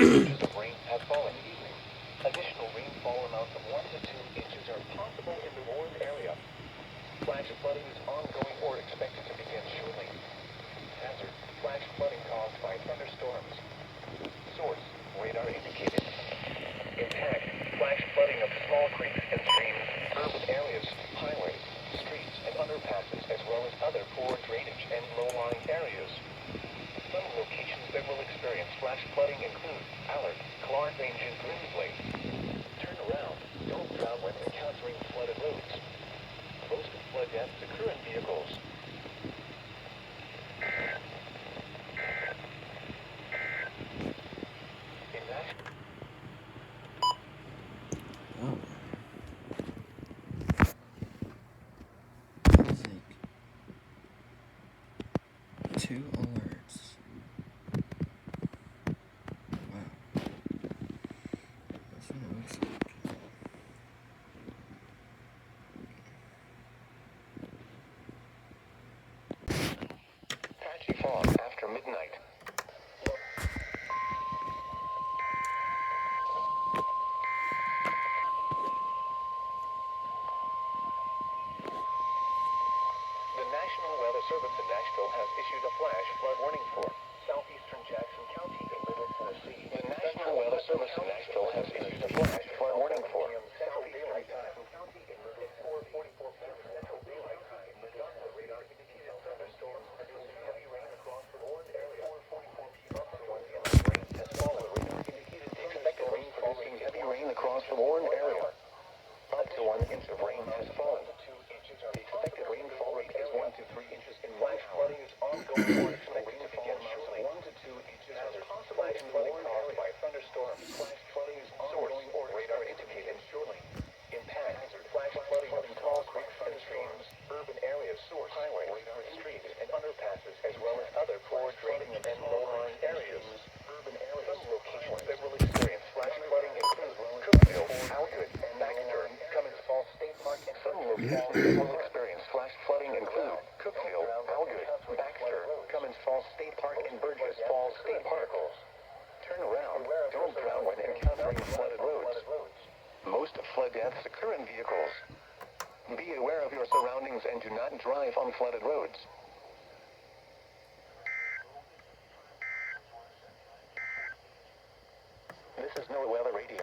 inches of rain have fallen in the evening. Additional rainfall amounts of 1 to 2 inches are possible in the warned area. Flash flooding is ongoing or expected to begin shortly. Hazard: flash flooding caused by thunderstorms. Source: radar indicated. Impact: flash flooding of small creeks and streams, urban areas, highways, streets, and underpasses, as well as other poor drainage and low-lying areas. Some locations that will experience flash flooding include Allard, Clark Range, and Grimsley. Turn around. Don't drown when encountering flooded roads. Most flood deaths occur in vehicles. Oh. That's like 2 alerts. Wow. That's what it looks like. Patchy fog after midnight. The National Weather Service in Nashville has issued a flash flood warning for southeastern Jackson County in Middle Tennessee. The National Weather Service in Nashville has issued a flash flood warning for Central Daylight Time County in Middle 4:44 p.m. Central Daylight Time. The radar indicated thunderstorms producing heavy rain across the warned area. 4:44 p.m. Up to 1 p.m. Rain has fallen. The radar indicated the expected rain producing heavy rain across the warned area. Up to 1 inch of rain has fallen. The expected rainfall rate is 1 to 3 inches in flash flooding is ongoing or expected to begin shortly. 1 to 2 inches are possible in the warned area by thunderstorms. Flash flooding is ongoing or radar indicated shortly. Impact: flash flooding of tall creeks and streams, urban areas, highways, streets, and underpasses, as well as other poor drainage and low-lying areas. Urban areas. Some locations that will experience flash flooding include Cookville, Algood, Baxter, Cummins Falls State Park, and some locations that will experience flash flooding include Cookville, Algood, Baxter, Cummins Falls State Park, and Burgess Falls State Park. Turn around. Don't drown when encountering flooded roads. Most flood deaths occur in vehicles. Be aware of your surroundings and do not drive on flooded roads. This is NOAA Weather Radio.